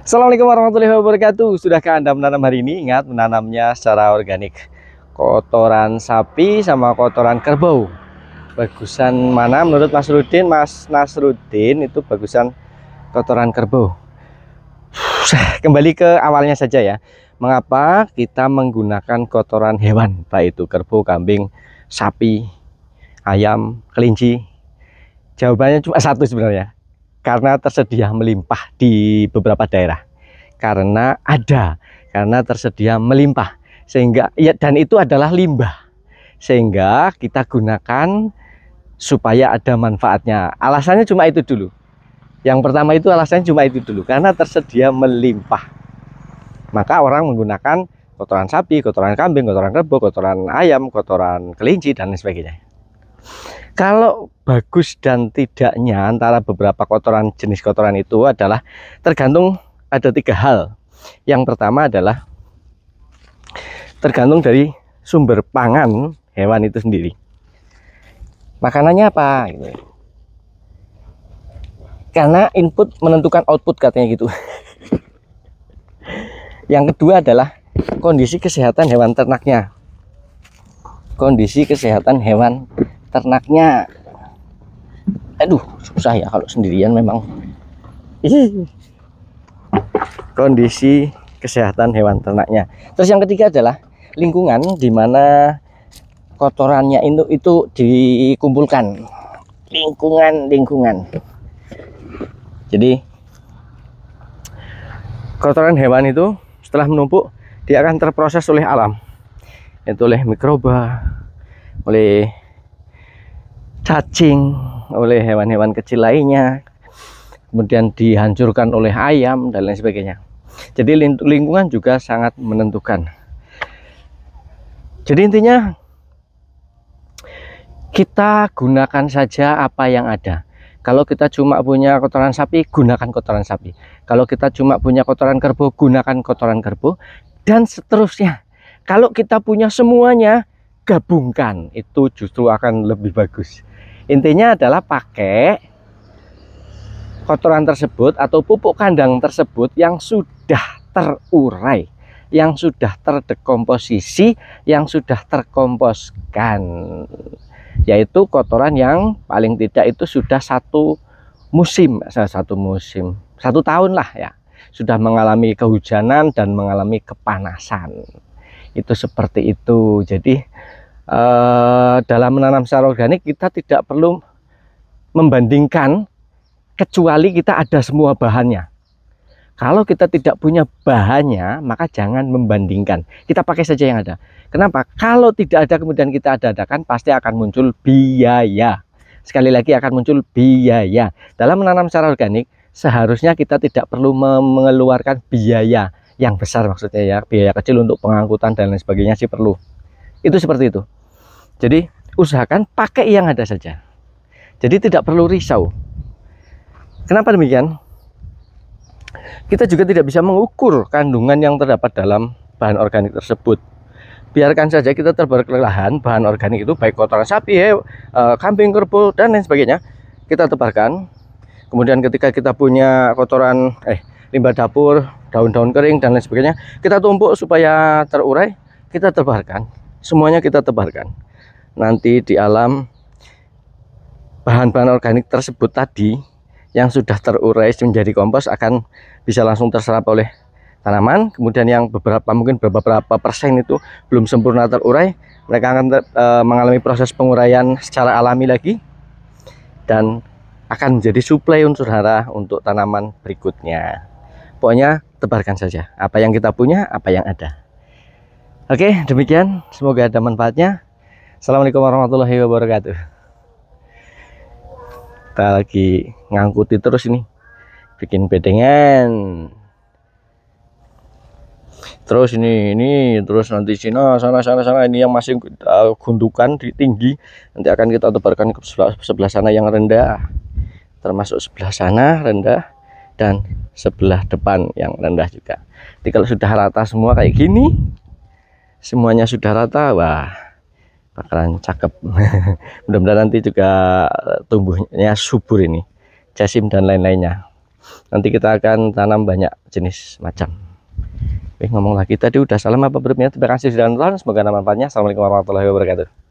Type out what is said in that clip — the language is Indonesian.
Assalamualaikum warahmatullahi wabarakatuh. Sudahkah Anda menanam hari ini? Ingat, menanamnya secara organik. Kotoran sapi sama kotoran kerbau. Bagusan mana menurut Mas Rudin? Mas Nasrudin itu bagusan kotoran kerbau. Kembali ke awalnya saja ya. Mengapa kita menggunakan kotoran hewan, baik itu kerbau, kambing, sapi, ayam, kelinci? Jawabannya cuma satu sebenarnya. Karena tersedia melimpah di beberapa daerah. Karena tersedia melimpah. Sehingga ya, dan itu adalah limbah. Sehingga kita gunakan supaya ada manfaatnya. Alasannya cuma itu dulu. Yang pertama itu alasannya cuma itu dulu. Karena tersedia melimpah. Maka orang menggunakan kotoran sapi, kotoran kambing, kotoran kerbau, kotoran ayam, kotoran kelinci, dan lain sebagainya. Kalau bagus dan tidaknya antara beberapa kotoran, jenis kotoran itu adalah tergantung ada tiga hal. Yang pertama adalah tergantung dari sumber pangan hewan itu sendiri. Makanannya apa? Gitu. Karena input menentukan output katanya gitu. Yang kedua adalah kondisi kesehatan hewan ternaknya. Kondisi kesehatan hewan ternaknya. Aduh, susah ya kalau sendirian memang. Kondisi kesehatan hewan ternaknya. Terus yang ketiga adalah lingkungan di mana kotorannya itu dikumpulkan. Lingkungan. Jadi kotoran hewan itu setelah menumpuk dia akan terproses oleh alam. Itu oleh mikroba, oleh cacing, oleh hewan-hewan kecil lainnya, kemudian dihancurkan oleh ayam dan lain sebagainya. Jadi lingkungan juga sangat menentukan. Jadi intinya kita gunakan saja apa yang ada. Kalau kita cuma punya kotoran sapi, gunakan kotoran sapi. Kalau kita cuma punya kotoran kerbau, gunakan kotoran kerbau, dan seterusnya. Kalau kita punya semuanya, gabungkan. Itu justru akan lebih bagus. Intinya adalah pakai kotoran tersebut atau pupuk kandang tersebut yang sudah terurai, yang sudah terdekomposisi, yang sudah terkomposkan. Yaitu kotoran yang paling tidak itu sudah satu tahun lah ya, sudah mengalami kehujanan dan mengalami kepanasan. Itu seperti itu. Jadi dalam menanam secara organik kita tidak perlu membandingkan kecuali kita ada semua bahannya. Kalau kita tidak punya bahannya, maka jangan membandingkan. Kita pakai saja yang ada. Kenapa? Kalau tidak ada kemudian kita adakan, pasti akan muncul biaya. Sekali lagi akan muncul biaya. Dalam menanam secara organik, seharusnya kita tidak perlu mengeluarkan biaya yang besar, maksudnya ya. Biaya kecil untuk pengangkutan dan lain sebagainya sih perlu. Itu seperti itu. Jadi usahakan pakai yang ada saja. Jadi tidak perlu risau. Kenapa demikian? Kita juga tidak bisa mengukur kandungan yang terdapat dalam bahan organik tersebut. Biarkan saja kita terberkelahan bahan organik itu, baik kotoran sapi, kambing, kerbau, dan lain sebagainya. Kita tebarkan. Kemudian ketika kita punya kotoran limbah dapur, daun-daun kering, dan lain sebagainya, kita tumpuk supaya terurai, kita tebarkan. Semuanya kita tebarkan. Nanti di alam bahan-bahan organik tersebut tadi yang sudah terurai menjadi kompos akan bisa langsung terserap oleh tanaman. Kemudian yang mungkin beberapa persen itu belum sempurna terurai, mereka akan mengalami proses penguraian secara alami lagi dan akan menjadi suplai unsur hara untuk tanaman berikutnya. Pokoknya tebarkan saja apa yang kita punya, apa yang ada. Oke, demikian, semoga ada manfaatnya. Assalamualaikum warahmatullahi wabarakatuh. Kita lagi ngangkuti terus ini, bikin bedengan terus ini terus nanti sana ini yang masih gundukan tinggi nanti akan kita tebarkan ke sebelah sana yang rendah, termasuk sebelah sana rendah dan sebelah depan yang rendah juga. Jadi kalau sudah rata semua kayak gini, semuanya sudah rata, wah bakalan cakep. Mudah-mudahan nanti juga tumbuhnya subur ini, jasim dan lain-lainnya. Nanti kita akan tanam banyak jenis macam. Ngomong lagi tadi udah salam apa belum ya? Terima kasih sudah nonton, semoga manfaatnya. Assalamualaikum warahmatullahi wabarakatuh.